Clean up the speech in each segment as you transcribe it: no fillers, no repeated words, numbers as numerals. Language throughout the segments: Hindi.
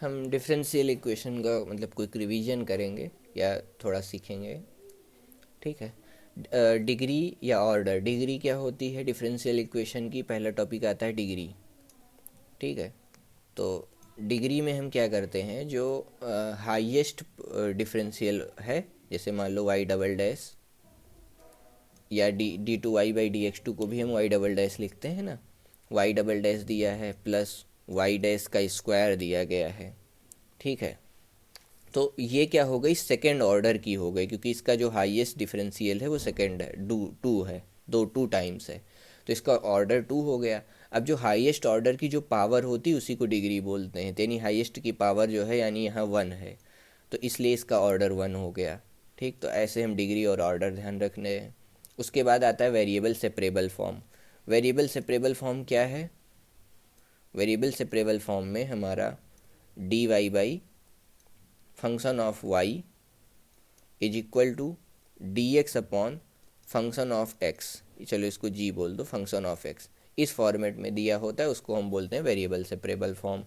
हम डिफरेंशियल इक्वेशन का मतलब क्विक रिवीजन करेंगे या थोड़ा सीखेंगे। ठीक है। डिग्री या ऑर्डर, डिग्री क्या होती है डिफरेंशियल इक्वेशन की, पहला टॉपिक आता है डिग्री। ठीक है। तो डिग्री में हम क्या करते हैं, जो हाईएस्ट डिफरेंशियल है, जैसे मान लो वाई डबल डैश या डी2y/dx2 को भी हम वाई डबल डैश लिखते हैं ना। वाई डबल डैश दिया है प्लस वाई डैश का स्क्वायर दिया गया है। ठीक है। तो ये क्या हो गई, सेकेंड ऑर्डर की हो गई, क्योंकि इसका जो हाईएस्ट डिफरेंशियल है वो सेकेंड है, टू है, दो टू टाइम्स है, तो इसका ऑर्डर टू हो गया। अब जो हाईएस्ट ऑर्डर की जो पावर होती है उसी को डिग्री बोलते हैं, यानी हाईएस्ट की पावर जो है यानी यहाँ वन है, तो इसलिए इसका ऑर्डर वन हो गया। ठीक, तो ऐसे हम डिग्री और ऑर्डर ध्यान रखने हैं। उसके बाद आता है variable separable form. Variable separable form क्या है, वेरिएबल सेपरेबल फॉर्म में हमारा D Y by function of Y is equal to D x upon function of X, चलो इसको जी बोल दो, फंक्शन ऑफ एक्स, इस फॉर्मेट में दिया होता है, उसको हम बोलते हैं वेरिएबल सेपरेबल फॉर्म।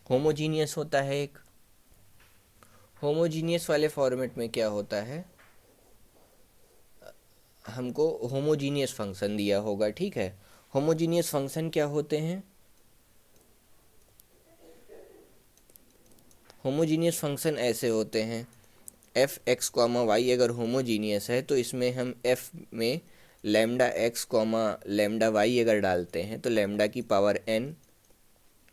होमोजीनियस होता है एक, होमोजीनियस वाले फॉर्मेट में क्या होता है, हमको होमोजीनियस फंक्शन दिया होगा। ठीक है। होमोजीनियस फंक्शन क्या होते हैं, होमोजीनियस फंक्शन ऐसे होते हैं, एफ एक्स कॉमा वाई अगर होमोजीनियस है तो इसमें हम एफ में lambda X comma lambda Y अगर डालते हैं तो लेमडा की power N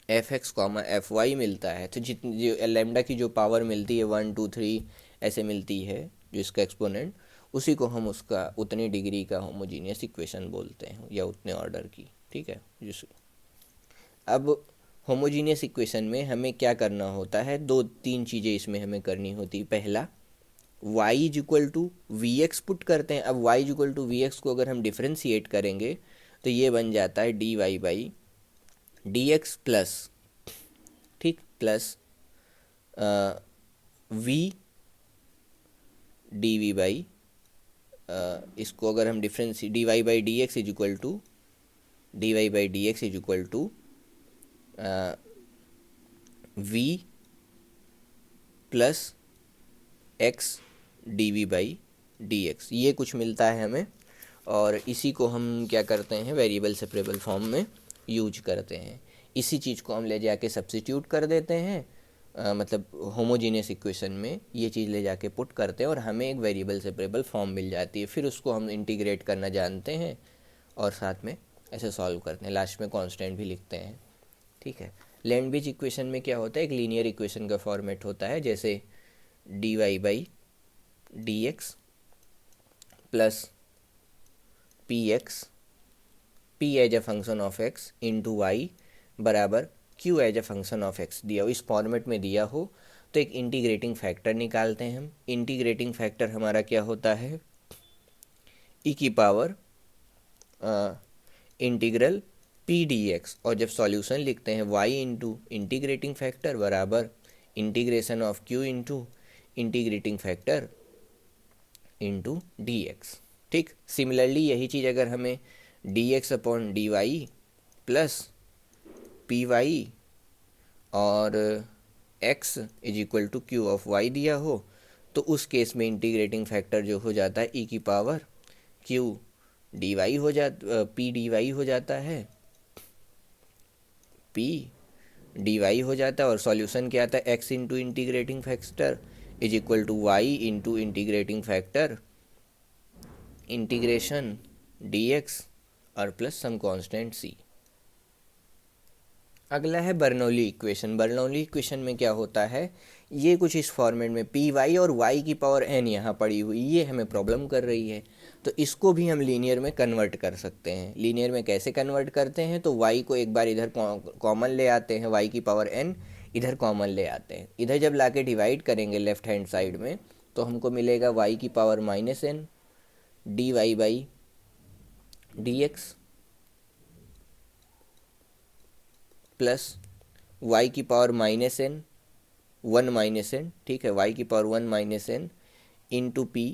F X comma F Y मिलता है। तो जितनी जो लेमडा की जो पावर मिलती है वन टू थ्री ऐसे मिलती है, जो इसका एक्सपोनेंट, उसी को हम उसका उतनी डिग्री का होमोजीनियस इक्वेशन बोलते हैं या उतने ऑर्डर की। ठीक है। जिस अब होमोजीनियस इक्वेशन में हमें क्या करना होता है, दो तीन चीज़ें इसमें हमें करनी होती है। पहला, y is equal to V X put करते हैं। अब y is equal to V X को अगर हम डिफ्रेंशिएट करेंगे तो ये बन जाता है d Y by d x plus, ठीक, plus v d v by, इसको अगर हम difference d Y by d x is equal to d Y by d x is equal to v plus x d v by d x, ये कुछ मिलता है हमें, और इसी को हम क्या करते हैं वेरिएबल सेपरेबल फॉर्म में यूज करते हैं। इसी चीज़ को हम ले जाके सब्स्टिट्यूट कर देते हैं, मतलब होमोजीनियस इक्वेशन में ये चीज़ ले जाके पुट करते हैं और हमें एक वेरिएबल सेपरेबल फॉर्म मिल जाती है। फिर उसको हम इंटीग्रेट करना जानते हैं और साथ में ऐसे सॉल्व करते हैं, लास्ट में कांस्टेंट भी लिखते हैं। ठीक है। लैंडविच इक्वेशन में क्या होता है, एक लीनियर इक्वेशन का फॉर्मेट होता है, जैसे d Y by d x plus p x, p as a function of x into y बराबर q as a function of x दिया हो, इस फॉर्मेट में दिया हो तो एक इंटीग्रेटिंग फैक्टर निकालते हैं हम। इंटीग्रेटिंग फैक्टर हमारा क्या होता है, ई की power integral p d x, और जब सॉल्यूशन लिखते हैं वाई इंटू इंटीग्रेटिंग फैक्टर बराबर integration of q into integrating factor into d x. ठीक, सिमिलरली यही चीज़ अगर हमें d x upon d y plus p y और x is equal to q of y दिया हो तो उस केस में इंटीग्रेटिंग फैक्टर जो हो जाता है ई की पावर क्यू डी वाई हो जाता, पी डी वाई हो जाता है, पी डी वाई हो जाता है, और सॉल्यूशन क्या आता है, X into integrating factor is equal to Y into integrating factor integration D x और प्लस सम कांस्टेंट सी। अगला है बर्नौली इक्वेशन। बर्नौली इक्वेशन में क्या होता है, ये कुछ इस फॉर्मेट में पी वाई और वाई की पावर एन यहाँ पड़ी हुई, ये हमें प्रॉब्लम कर रही है, तो इसको भी हम लीनियर में कन्वर्ट कर सकते हैं। लीनियर में कैसे कन्वर्ट करते हैं, तो वाई को एक बार इधर कॉमन ले आते हैं, वाई की पावर एन इधर कॉमन ले आते हैं, इधर जब ला के डिवाइड करेंगे लेफ्ट हैंड साइड में तो हमको मिलेगा वाई की power minus n d Y by d x plus y की power minus n one minus n, ठीक है, वाई की power one minus n into p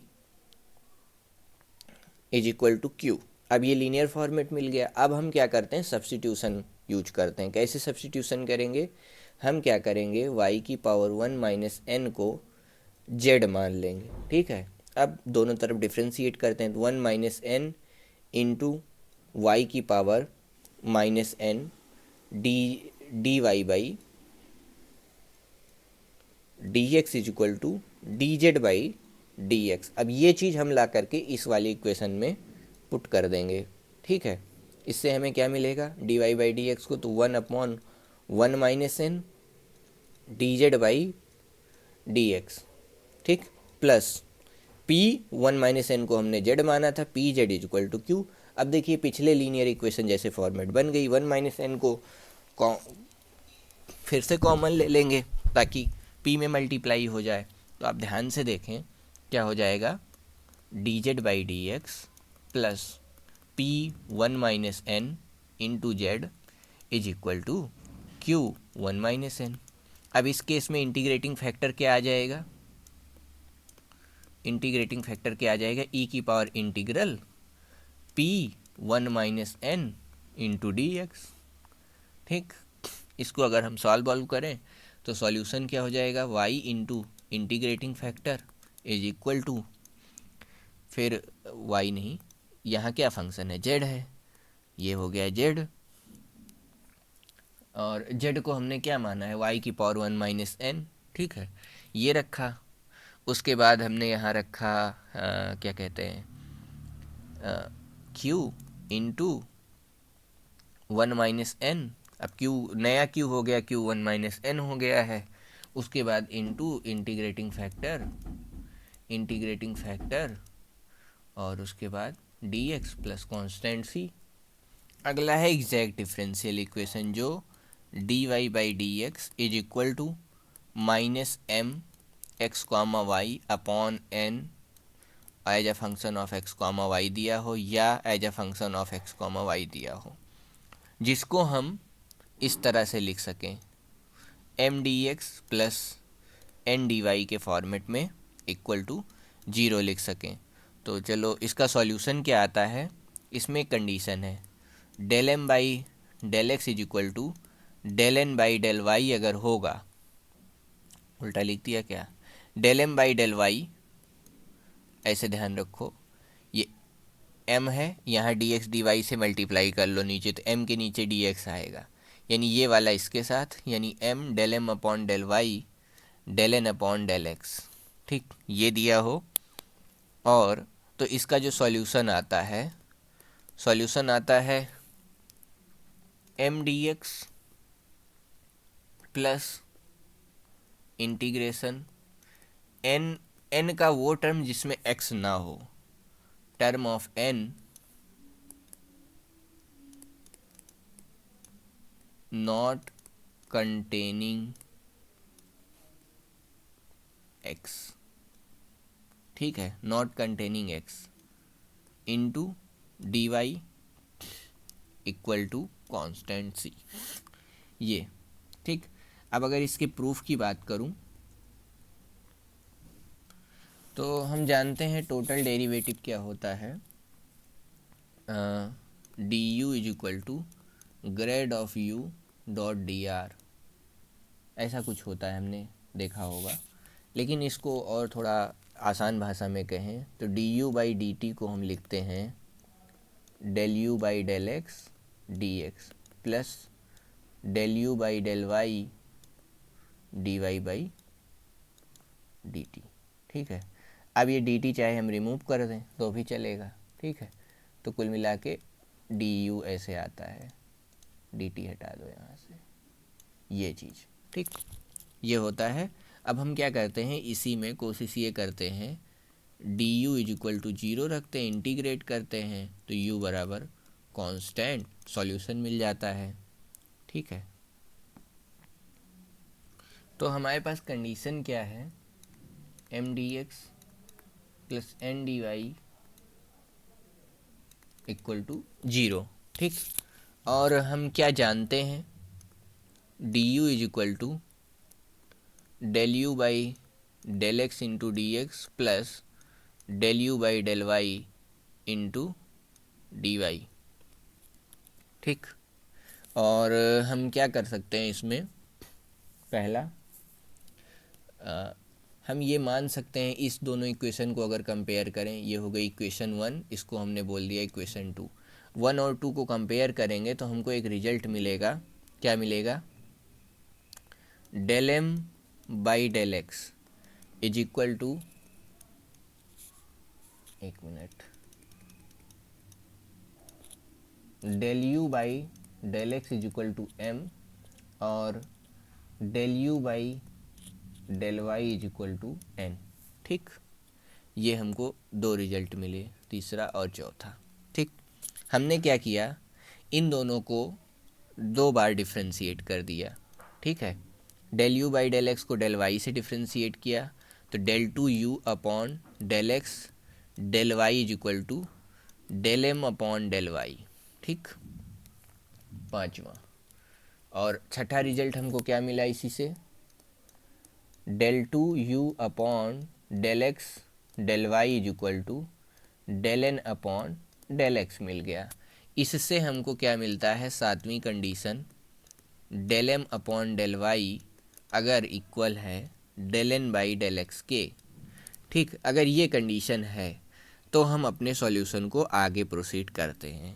is equal to q. अब ये लीनियर फॉर्मेट मिल गया। अब हम क्या करते हैं, सब्स्टिट्यूशन यूज करते हैं। कैसे सब्स्टिट्यूशन करेंगे, हम क्या करेंगे, y की पावर 1 माइनस एन को z मान लेंगे। ठीक है, अब दोनों तरफ डिफ्रेंशिएट करते हैं तो 1 माइनस एन इंटू वाई की power minus n d Y by d x is equal to d z by d x. अब ये चीज़ हम ला करके इस वाली इक्वेशन में पुट कर देंगे। ठीक है, इससे हमें क्या मिलेगा, d Y by d x को तो 1/1 minus n d z by d x. ठीक, प्लस पी 1 माइनस एन को हमने जेड माना था, p z is equal to q. अब देखिए पिछले लीनियर इक्वेशन जैसे फॉर्मेट बन गई, 1 माइनस एन को फिर से कॉमन ले लेंगे ताकि p में मल्टीप्लाई हो जाए। तो आप ध्यान से देखें क्या हो जाएगा, d z by d x plus p 1 minus n into z is equal to q 1 minus n. अब इस केस में इंटीग्रेटिंग फैक्टर क्या आ जाएगा, इंटीग्रेटिंग फैक्टर क्या आ जाएगा, e की power integral p 1 minus n into d x. ठीक, इसको अगर हम सॉल्व करें तो सॉल्यूशन क्या हो जाएगा, y into integrating factor is equal to, फिर y नहीं, यहाँ क्या फंक्शन है, z है, ये हो गया z, और z को हमने क्या माना है, y की पावर 1 माइनस एन। ठीक है, ये रखा। उसके बाद हमने यहाँ रखा क्या कहते हैं, q इंटू 1 माइनस एन। अब q नया q हो गया, q 1 माइनस एन हो गया है। उसके बाद इंटू इंटीग्रेटिंग फैक्टर और उसके बाद dx प्लस कॉन्स्टेंट c। अगला है एग्जैक्ट डिफरेंशियल इक्वेशन जो dy by d x is equal to minus m x comma y upon n as a function of x comma y दिया हो या as a function of x comma y दिया हो, जिसको हम इस तरह से लिख सकें, m d x plus n d y के फॉर्मेट में इक्वल टू 0 लिख सकें। तो चलो इसका सॉल्यूशन क्या आता है, इसमें कंडीशन है del m by del x is equal to del n by del y अगर होगा, उल्टा लिख दिया क्या, del m by del y, ऐसे ध्यान रखो ये m है, यहाँ डी एक्स डी वाई से मल्टीप्लाई कर लो नीचे, तो m के नीचे डी एक्स आएगा, यानी ये वाला इसके साथ, यानी m del m upon del y del n upon del x. ठीक, ये दिया हो, और तो इसका जो सॉल्यूशन आता है m d x plus integration n का वो टर्म जिसमें x ना हो, term of n not containing x। ठीक है, not containing x into d y equal to constant c, ये। ठीक, अब अगर इसके प्रूफ की बात करूं तो हम जानते हैं टोटल डेरिवेटिव क्या होता है, d u is equal to grad of u dot d r, ऐसा कुछ होता है, हमने देखा होगा। लेकिन इसको और थोड़ा आसान भाषा में कहें तो d u by d t को हम लिखते हैं del u by del x d x plus del u by del y d Y by d t. ठीक है, अब ये डी टी चाहे हम रिमूव कर दें तो भी चलेगा। ठीक है, तो कुल मिला के डी यू ऐसे आता है, डी टी हटा दो यहाँ से, ये चीज़। ठीक, ये होता है। अब हम क्या करते हैं, इसी में कोशिश ये करते हैं d u is equal to 0 रखते हैं, इंटीग्रेट करते हैं तो u बराबर कांस्टेंट, सॉल्यूशन मिल जाता है। ठीक है, तो हमारे पास कंडीशन क्या है, m d x plus n d y equal to 0। ठीक, और हम क्या जानते हैं, d u is equal to del u by del x into d x plus del u by del y into d y. ठीक, और हम क्या कर सकते हैं इसमें, पहला, हम ये मान सकते हैं इस दोनों इक्वेशन को अगर कंपेयर करें, ये हो गई इक्वेशन 1, इसको हमने बोल दिया इक्वेशन 2। 1 और 2 को कंपेयर करेंगे तो हमको एक रिजल्ट मिलेगा, क्या मिलेगा, del m by del x is equal to, एक मिनट, del u by del x is equal to m, और del u by del y is equal to n. ठीक, ये हमको दो रिजल्ट मिले, तीसरा और चौथा। ठीक, हमने क्या किया, इन दोनों को दो बार डिफ्रेंशिएट कर दिया। ठीक है, del u by del x को डेल वाई से डिफ्रेंशिएट किया, तो del two u upon del x del y is equal to del m upon del y. ठीक, पांचवा। और छठा रिजल्ट हमको क्या मिला इसी से, del two u upon del x del y is equal to del n upon del x मिल गया। इससे हमको क्या मिलता है, सातवीं condition, del m upon del y अगर इक्वल है del n by del x के। ठीक, अगर ये कंडीशन है तो हम अपने सॉल्यूशन को आगे प्रोसीड करते हैं।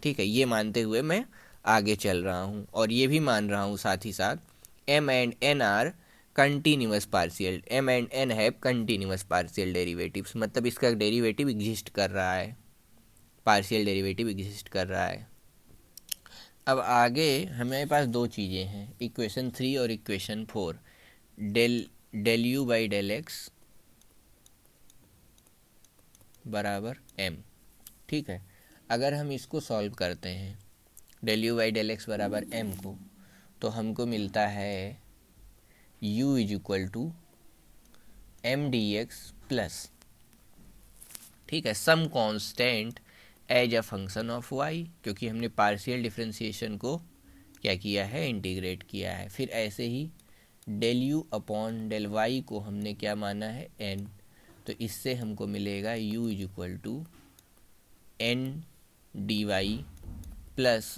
ठीक है, ये मानते हुए मैं आगे चल रहा हूँ, और ये भी मान रहा हूँ साथ ही साथ m and n are continuous partial, m and n have continuous partial derivatives, मतलब इसका डेरिवेटिव एग्जिस्ट कर रहा है, पार्शियल डेरिवेटिव एग्जिस्ट कर रहा है। अब आगे हमारे पास दो चीज़ें हैं, इक्वेशन 3 और equation 4, del u by del x बराबर m। ठीक है, अगर हम इसको सॉल्व करते हैं, del u by del x बराबर m को, तो हमको मिलता है u is equal to m d x plus, ठीक है, some constant as a function of y, क्योंकि हमने पार्शियल डिफरेंशिएशन को क्या किया है, इंटीग्रेट किया है। फिर ऐसे ही del u upon del y को हमने क्या माना है, n, तो इससे हमको मिलेगा u is equal to n d y plus,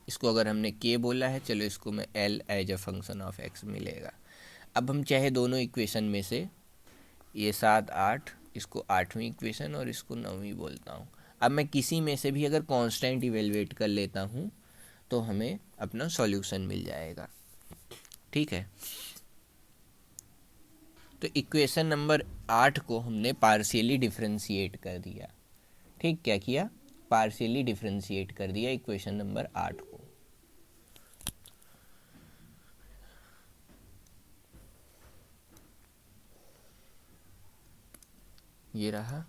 इसको अगर हमने k बोला है, चलो इसको मैं l as a function of x मिलेगा। अब हम चाहे दोनों इक्वेशन में से, ये 7 8, इसको 8वीं इक्वेशन और इसको 9वीं बोलता हूँ। अब मैं किसी में से भी अगर कांस्टेंट इवेलुएट कर लेता हूँ तो हमें अपना सॉल्यूशन मिल जाएगा। ठीक है, तो इक्वेशन नंबर 8 को हमने पार्शियली डिफरेंशिएट कर दिया। ठीक, क्या किया, पार्शियली डिफरेंशिएट कर दिया इक्वेशन नंबर 8 को। ये रहा।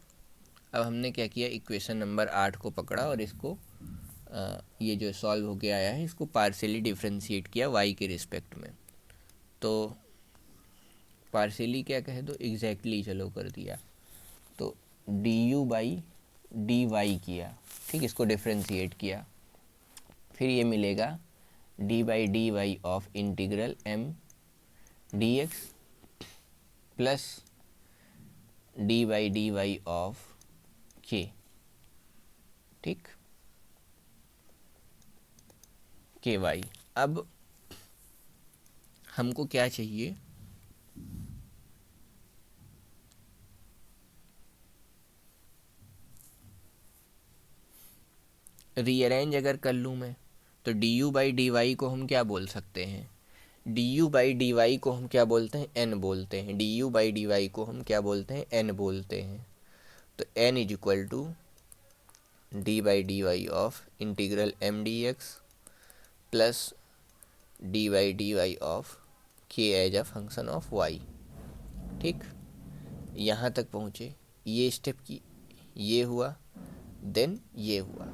अब हमने क्या किया, इक्वेशन नंबर 8 को पकड़ा और इसको ये जो सॉल्व होके आया है इसको पार्शियली डिफरेंशिएट किया y के रिस्पेक्ट में। तो पार्शियली क्या कह दो, एग्जैक्टली चलो कर दिया, तो d u by d y किया। ठीक, इसको डिफरेंशिएट किया, फिर ये मिलेगा d by d y of integral m d x plus d by d y of k। ठीक, के वाई। अब हमको क्या चाहिए, रीअरेंज अगर कर लूँ मैं, तो d u by d y को हम क्या बोल सकते हैं, d u by d y को हम क्या बोलते हैं, एन बोलते हैं, d u by d y को हम क्या बोलते हैं, एन बोलते हैं। तो n is equal to d by d y of integral m d x plus d by d y of k as a function of y. ठीक, यहाँ तक पहुँचे, ये स्टेप की ये हुआ, देन ये हुआ।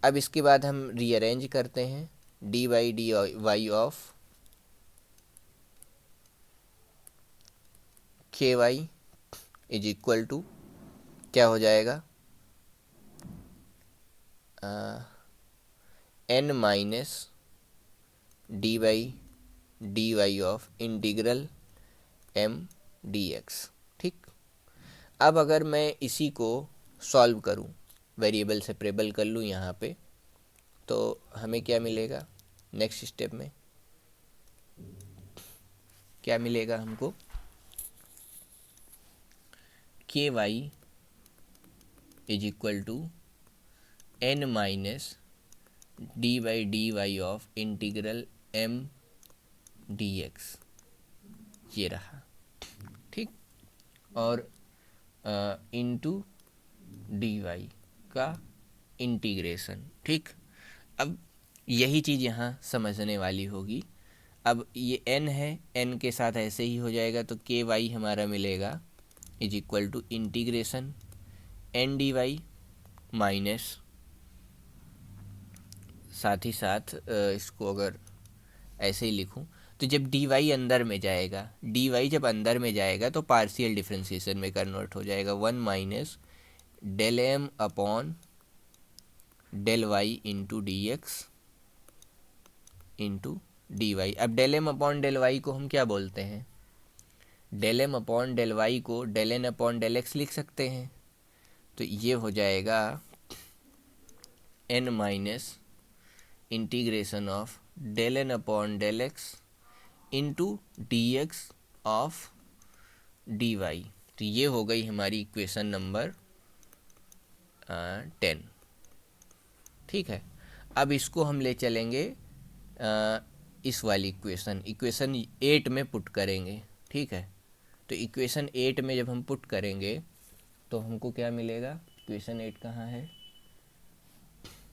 अब इसके बाद हम रीअरेंज करते हैं, d by d y of k y is equal to क्या हो जाएगा, n minus d by d y of integral m d x. ठीक, अब अगर मैं इसी को सॉल्व करूं, वेरिएबल सेपरेबल कर लूं यहाँ पे, तो हमें क्या मिलेगा नेक्स्ट स्टेप में, क्या मिलेगा हमको, k y is equal to n minus dy of integral m dx, ये रहा, ठीक। और इनटू dy का इंटीग्रेशन, ठीक। अब यही चीज़ यहाँ समझने वाली होगी। अब ये n है, n के साथ ऐसे ही हो जाएगा, तो के वाई हमारा मिलेगा is equal to integration n dy minus, साथ ही साथ इसको अगर ऐसे ही लिखूं तो जब डी वाई अंदर में जाएगा, डी वाई जब अंदर में जाएगा तो पार्शियल डिफ्रेंशिएशन में कन्वर्ट हो जाएगा, 1 minus del m upon del y into d x into d y. अब del m upon del y को हम क्या बोलते हैं, del m upon del y को del n upon del x लिख सकते हैं, तो ये हो जाएगा n minus integration of del n upon del x into d x of d y. तो ये हो गई हमारी इक्वेशन नंबर 10, ठीक है। अब इसको हम ले चलेंगे इस वाली इक्वेशन 8 में पुट करेंगे, ठीक है। तो इक्वेशन 8 में जब हम पुट करेंगे तो हमको क्या मिलेगा, इक्वेशन 8 कहाँ है,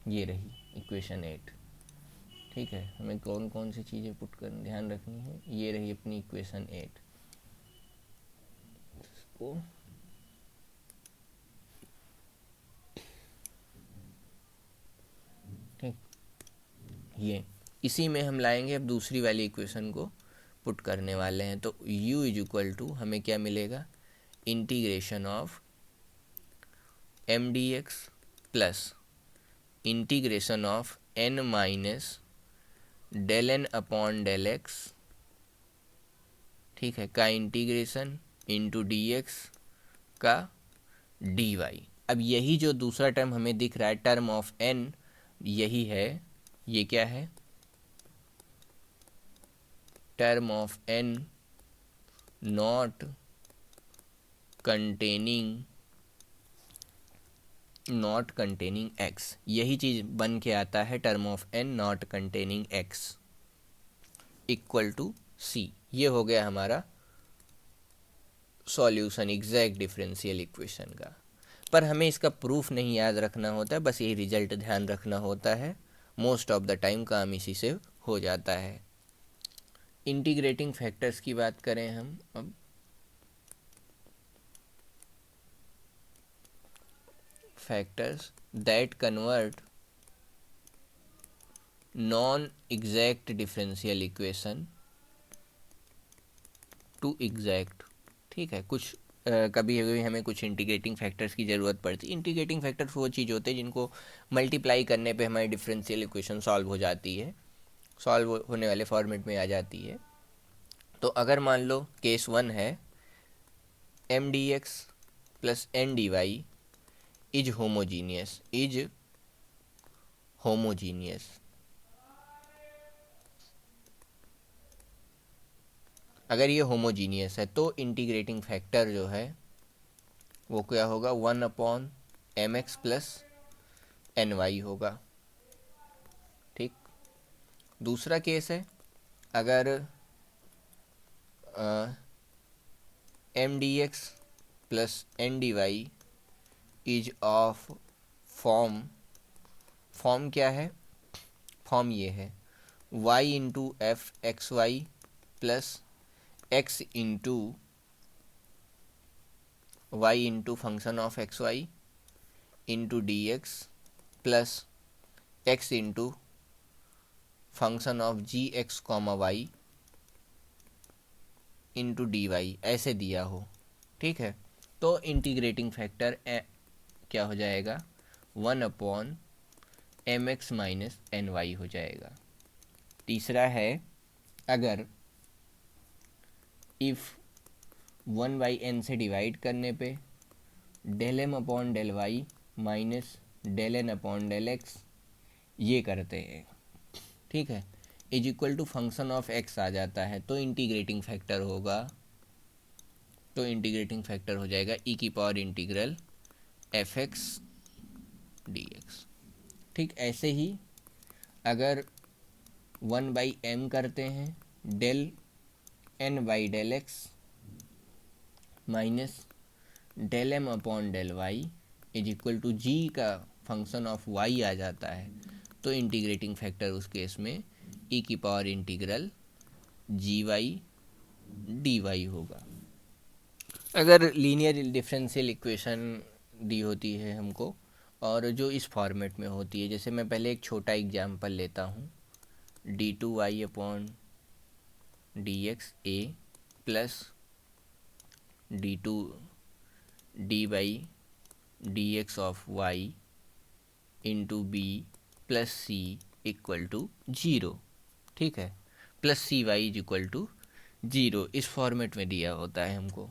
ये रही इक्वेशन 8, ठीक है। हमें कौन कौन सी चीज़ें पुट कर ध्यान रखनी है, ये रही अपनी इक्वेशन 8 को, ठीक। ये इसी में हम लाएंगे अब दूसरी वाली इक्वेशन को पुट करने वाले हैं, तो u इज इक्वल टू हमें क्या मिलेगा, integration of m d x plus integration of n minus del n upon del x, ठीक है, का इंटीग्रेशन इंटू डी एक्स का डी वाई। अब यही जो दूसरा टर्म हमें दिख रहा है टर्म ऑफ n, यही है, ये क्या है, term of n not containing x, यही चीज़ बन के आता है term of n not containing x equal to c। ये हो गया हमारा सॉल्यूशन एग्जैक्ट डिफरेंशियल इक्वेशन का। पर हमें इसका प्रूफ नहीं याद रखना होता है, बस यही रिजल्ट ध्यान रखना होता है, मोस्ट ऑफ द टाइम काम इसी से हो जाता है। इंटीग्रेटिंग फैक्टर्स की बात करें हम अब, factors that convert non exact differential equation two exact, ठीक है। कुछ कभी कभी हमें कुछ इंटीग्रेटिंग फैक्टर्स की ज़रूरत पड़ती है। इंटीग्रेटिंग फैक्टर्स वो चीज़ होते हैं जिनको मल्टीप्लाई करने पे हमारी डिफरेंशियल इक्वेशन सॉल्व हो जाती है, सॉल्व होने वाले फॉर्मेट में आ जाती है। तो अगर मान लो केस 1 है m d x plus n d y is homogeneous, अगर ये होमोजीनियस है तो इंटीग्रेटिंग फैक्टर जो है वो क्या होगा, 1 upon m x plus n y होगा, ठीक। दूसरा केस है अगर m d x plus n d y is of form क्या है, फॉर्म ये है y into f x y plus x into y into function of x y into d x plus x into function of g x comma y into d y, ऐसे दिया हो, ठीक है। तो इंटीग्रेटिंग फैक्टर क्या हो जाएगा, 1 upon m x minus n y हो जाएगा। तीसरा है अगर इफ़ 1 बाई एन से डिवाइड करने पे del m upon del y minus del n upon del x ये करते हैं, ठीक है। Is equal to function of x आ जाता है, तो इंटीग्रेटिंग फैक्टर होगा, तो इंटीग्रेटिंग फैक्टर हो जाएगा ई की power integral f x d x. ठीक, ऐसे ही अगर 1/m करते हैं, del n by del x minus del m upon del y is equal to g का फंक्शन ऑफ वाई आ जाता है, तो इंटीग्रेटिंग फैक्टर उस केस में ई की पावर इंटीग्रल जी वाई डी वाई होगा। अगर लीनियर डिफरेंशियल इक्वेशन दी होती है हमको और जो इस फॉर्मेट में होती है, जैसे मैं पहले एक छोटा एग्जांपल लेता हूँ, d two y upon d x a plus d two d by d x of y into b plus c equal to zero. ठीक है, plus c y is equal to zero, इस फॉर्मेट में दिया होता है हमको।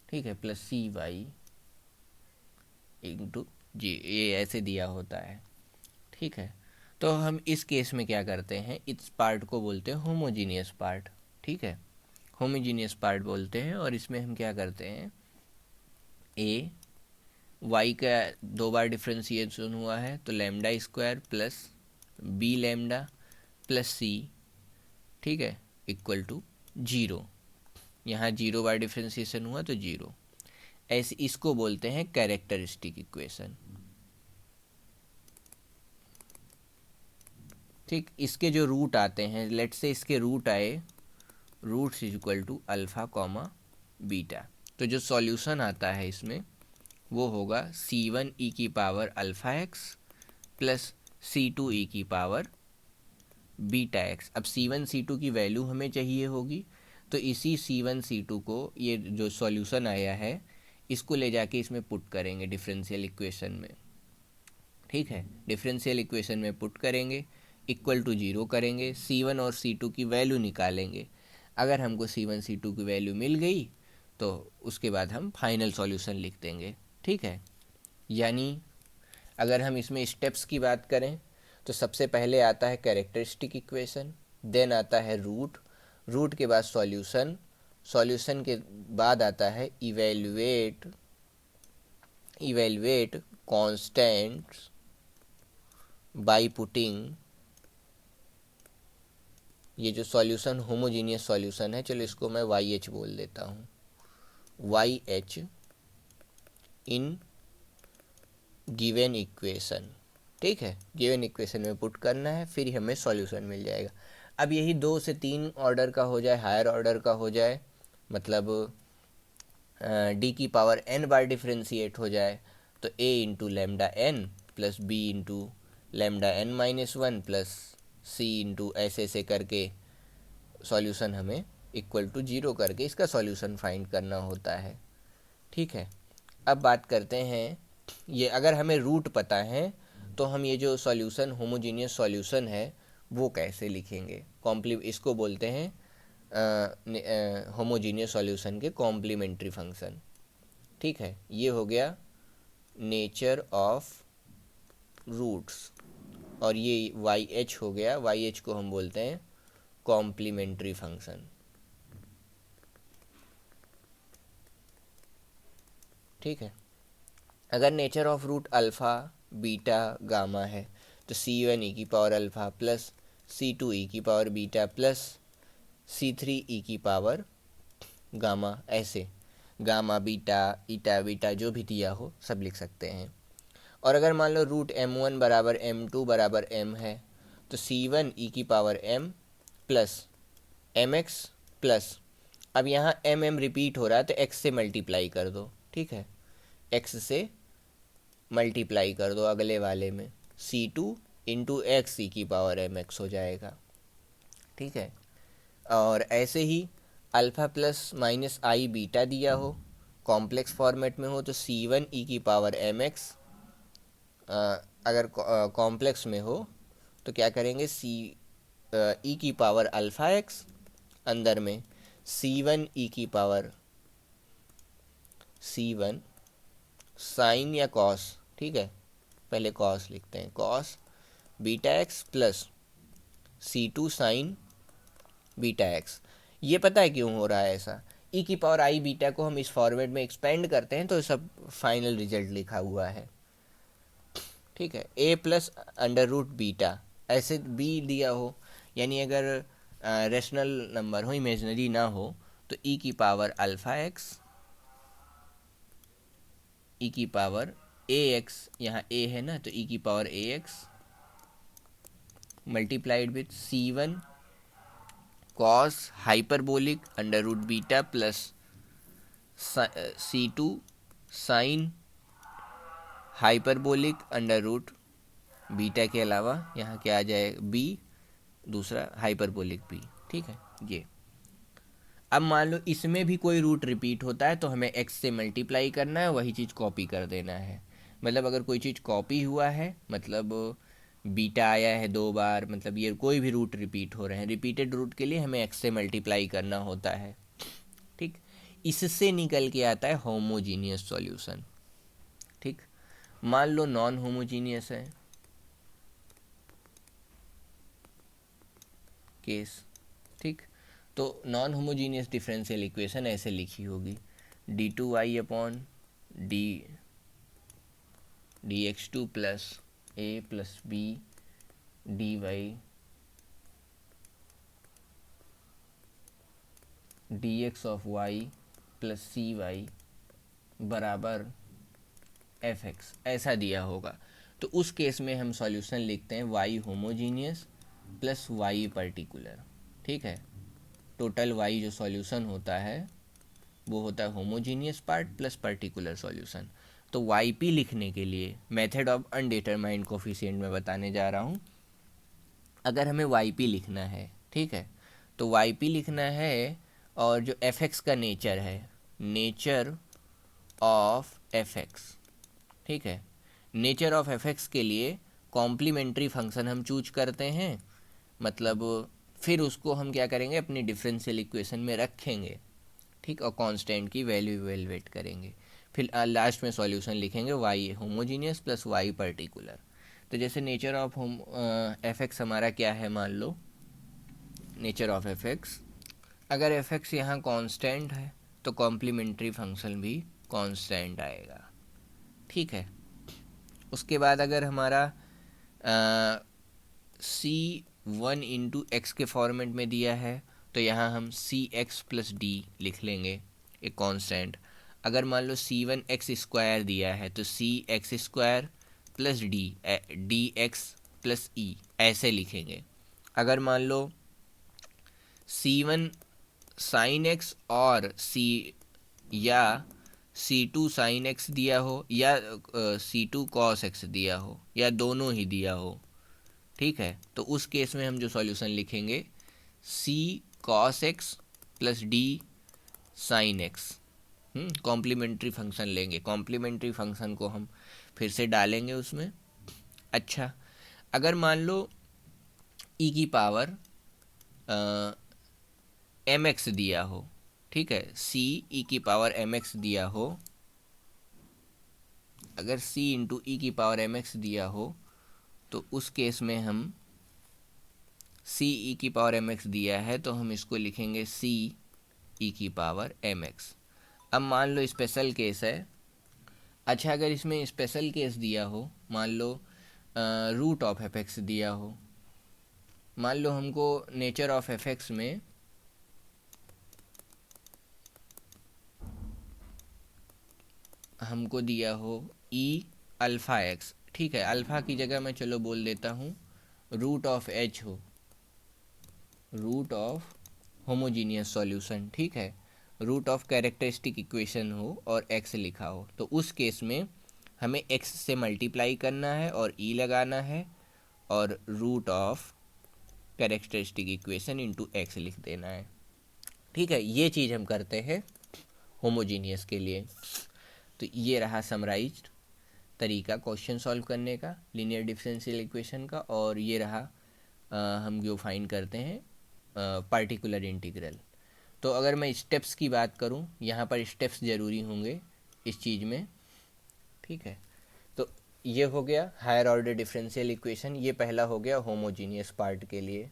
ठीक है, plus c y into g, ये ऐसे दिया होता है। ठीक है, तो हम इस केस में क्या करते हैं, इस पार्ट को बोलते हैं होमोजीनियस पार्ट। ठीक है, होमोजीनियस पार्ट बोलते हैं, और इसमें हम क्या करते हैं, ए वाई का 2 बार डिफ्रेंशिएशन हुआ है, तो lambda square plus b lambda plus c, ठीक है, इक्वल टू ज़ीरो। यहाँ 0 बार डिफ्रेंशिएशन हुआ तो ज़ीरो। ऐसे इसको बोलते हैं कैरेक्टरिस्टिक इक्वेशन। ठीक, इसके जो रूट आते हैं, लेट से इसके रूट आए, roots is equal to alpha comma beta, तो जो सॉल्यूशन आता है इसमें वो होगा c1 e की power alpha x plus c2 e की पावर बीटा एक्स। अब c1 c2 की वैल्यू हमें चाहिए होगी, तो इसी c1 c2 को, ये जो सॉल्यूशन आया है, इसको ले जाके इसमें पुट करेंगे डिफरेंशियल इक्वेशन में। ठीक है, डिफरेंशियल इक्वेशन में पुट करेंगे, इक्वल टू ज़ीरो करेंगे, c1 और c2 की वैल्यू निकालेंगे। अगर हमको c1 c2 की वैल्यू मिल गई तो उसके बाद हम फाइनल सॉल्यूशन लिख देंगे। ठीक है, यानी अगर हम इसमें स्टेप्स की बात करें तो सबसे पहले आता है कैरेक्टरिस्टिक इक्वेशन, देन आता है रूट, रूट के बाद सॉल्यूशन, सॉल्यूशन के बाद आता है इवेलुएट कांस्टेंट्स बाय पुटिंग, ये जो सॉल्यूशन होमोजीनियस सॉल्यूशन है, चलो इसको मैं वाई एच बोल देता हूँ, y h in given equation. ठीक है, गिवन इक्वेशन में पुट करना है, फिर हमें सॉल्यूशन मिल जाएगा। अब यही 2 से 3 ऑर्डर का हो जाए, हायर ऑर्डर का हो जाए, मतलब डी की पावर n बार डिफ्रेंशिएट हो जाए, तो a into lambda n plus b into lambda n minus one plus c into ऐसे करके सॉल्यूशन हमें इक्वल टू ज़ीरो करके इसका सॉल्यूशन फाइंड करना होता है। ठीक है, अब बात करते हैं, ये अगर हमें रूट पता है तो हम ये जो सॉल्यूशन होमोजीनियस सॉल्यूशन है वो कैसे लिखेंगे, इसको बोलते हैं होमोजीनियस सॉल्यूशन के कॉम्प्लीमेंट्री फंक्शन। ठीक है, ये हो गया नेचर ऑफ रूट्स, और ये वाई एच हो गया, वाई एच को हम बोलते हैं कॉम्प्लीमेंट्री फंक्शन। ठीक है, अगर nature of root alpha beta gamma है तो c1 e की power alpha plus c2 e की power beta plus c3 e की पावर गामा, ऐसे गामा बीटा ईटा बीटा जो भी दिया हो सब लिख सकते हैं। और अगर मान लो रूट m1 बराबर m2 बराबर m है तो c1 e की power m plus mx plus, अब यहाँ mm रिपीट हो रहा है तो x से मल्टीप्लाई कर दो। ठीक है, x से मल्टीप्लाई कर दो अगले वाले में, c2 इंटू एक्स ई की पावर mx हो जाएगा। ठीक है, और ऐसे ही अल्फ़ा प्लस माइनस आई बीटा दिया हो, कॉम्प्लेक्स फॉर्मेट में हो तो c1 e की पावर mx, अगर कॉम्प्लेक्स में हो तो क्या करेंगे, ई की पावर अल्फ़ा एक्स, अंदर में c1 e की पावर c1 साइन या कॉस। ठीक है, पहले कॉस लिखते हैं, cos beta x plus C2 sign beta x. ये पता है क्यों हो रहा है ऐसा? ई की पावर आई बीटा को हम इस फॉर्मेट में एक्सपेंड करते हैं तो सब फाइनल रिजल्ट लिखा हुआ है, ठीक है। ए प्लस अंडर रूट बीटा, ऐसे बी दिया हो, यानी अगर रेशनल नंबर हो, इमेजनरी ना हो, तो ई की पावर अल्फ़ा एक्स, ई की पावर ए एक्स, यहाँ ए है ना तो ई की power a x multiplied with C1 cos hyperbolic under root beta plus C2 sine hyperbolic under root beta के अलावा यहाँ क्या आ जाए बी, दूसरा हाइपरबोलिक बी, ठीक है। ये अब मान लो इसमें भी कोई रूट रिपीट होता है तो हमें x से मल्टीप्लाई करना है, वही चीज़ कॉपी कर देना है। मतलब अगर कोई चीज़ कॉपी हुआ है, मतलब बीटा आया है 2 बार, मतलब ये कोई भी रूट रिपीट हो रहे हैं, रिपीटेड रूट के लिए हमें x से मल्टीप्लाई करना होता है, ठीक। इससे निकल के आता है होमोजीनियस सॉल्यूशन, ठीक। मान लो नॉन होमोजीनियस है केस, ठीक। तो नॉन होमोजीनियस डिफरेंशियल इक्वेशन ऐसे लिखी होगी, d2y upon dx2 plus a plus b dy dx ऑफ y प्लस cy बराबर fx, ऐसा दिया होगा। तो उस केस में हम सॉल्यूशन लिखते हैं y homogeneous plus y particular, ठीक है। टोटल y जो सॉल्यूशन होता है वो होता है homogeneous part plus particular solution. तो yp लिखने के लिए मेथड ऑफ अनडिटरमाइंड कोफिशिएंट में बताने जा रहा हूँ। अगर हमें yp लिखना है, ठीक है, तो yp लिखना है, और जो fx का नेचर है, नेचर ऑफ fx, ठीक है। नेचर ऑफ fx के लिए कॉम्प्लीमेंट्री फंक्शन हम चूज करते हैं, मतलब फिर उसको हम क्या करेंगे, अपनी डिफरेंशियल इक्वेशन में रखेंगे, ठीक, और कांस्टेंट की वैल्यू इवेलुएट करेंगे, फिर लास्ट में सॉल्यूशन लिखेंगे y homogeneous plus y particular. तो जैसे नेचर ऑफ fx हमारा क्या है, मान लो नेचर ऑफ fx, अगर fx यहाँ कांस्टेंट है तो कॉम्प्लीमेंट्री फंक्शन भी कांस्टेंट आएगा, ठीक है। उसके बाद अगर हमारा C1 इंटू एक्स के फॉर्मेट में दिया है तो यहाँ हम Cx प्लस डी लिख लेंगे, एक कांस्टेंट। अगर मान लो C1 एक्स स्क्वायर दिया है तो Cx square plus d x plus e, ऐसे लिखेंगे। अगर मान लो C1 साइन एक्स और या C2 साइन एक्स दिया हो, या C2 कॉस एक्स दिया हो, या दोनों ही दिया हो, ठीक है, तो उस केस में हम जो सॉल्यूशन लिखेंगे C cos x plus d sine x, complementary function लेंगे, कॉम्प्लीमेंट्री फंक्शन को हम फिर से डालेंगे उसमें। अच्छा, अगर मान लो e की पावर एम एक्स दिया हो, ठीक है, c e की पावर एम एक्स दिया हो, अगर c इंटू ई की पावर एम एक्स दिया हो तो उस केस में हम c e की पावर एम एक्स दिया है तो हम इसको लिखेंगे c e की पावर एम एक्स। अब मान लो स्पेशल केस है। अच्छा, अगर इसमें स्पेशल केस दिया हो, मान लो रूट ऑफ एफ एक्स दिया हो, मान लो हमको नेचर ऑफ एफ एक्स में हमको दिया हो ई अल्फ़ा एक्स, ठीक है, अल्फ़ा की जगह मैं चलो बोल देता हूँ रूट ऑफ एच हो, रूट ऑफ होमोजीनियस सॉल्यूशन, ठीक है, रूट ऑफ कैरेक्टरिस्टिक इक्वेशन हो और एक्स लिखा हो, तो उस केस में हमें एक्स से मल्टीप्लाई करना है और ई लगाना है और root of characteristic equation into x लिख देना है, ठीक है। ये चीज़ हम करते हैं होमोजीनियस के लिए। तो ये रहा समराइज्ड तरीका क्वेश्चन सॉल्व करने का लीनियर डिफरेंशियल इक्वेशन का, और ये रहा हम जो फाइंड करते हैं पार्टिकुलर इंटीग्रल। तो अगर मैं स्टेप्स की बात करूं, यहाँ पर स्टेप्स ज़रूरी होंगे इस चीज़ में, ठीक है। तो ये हो गया हायर ऑर्डर डिफरेंशियल इक्वेशन, ये पहला हो गया होमोजीनियस पार्ट के लिए।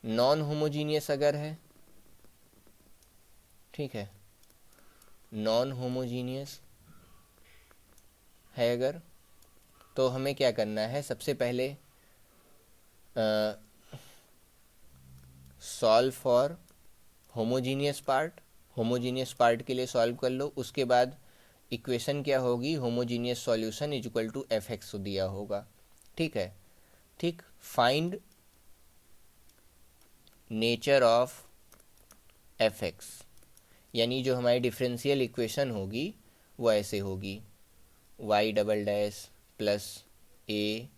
नॉन होमोजीनियस अगर है, ठीक है, नॉन होमोजीनियस है अगर, तो हमें क्या करना है, सबसे पहले solve for homogeneous part, homogeneous part के लिए सॉल्व कर लो। उसके बाद इक्वेशन क्या होगी, homogeneous solution is equal to f x दिया होगा, ठीक है। ठीक, find nature of f x, यानी जो हमारी डिफरेंशियल इक्वेशन होगी वो ऐसे होगी, y double dash plus a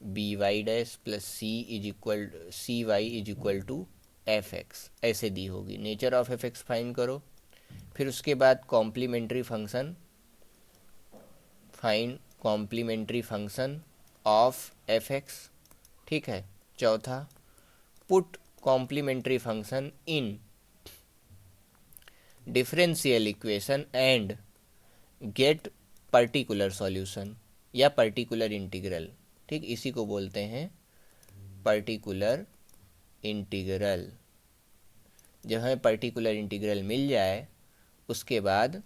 b y dash plus c y is equal to f x, ऐसे दी होगी। Nature of f x find करो, फिर उसके बाद complementary function, find complementary function of f x, ठीक है। चौथा, put complementary function in differential equation and get particular solution या पर्टिकुलर इंटीग्रल, ठीक, इसी को बोलते हैं पर्टिकुलर इंटीग्रल। जब हमें पर्टिकुलर इंटीग्रल मिल जाए उसके बाद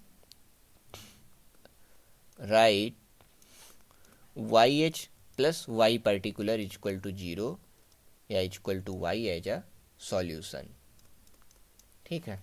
write y h plus y particular equal to 0 या equal to y as a solution, ठीक है।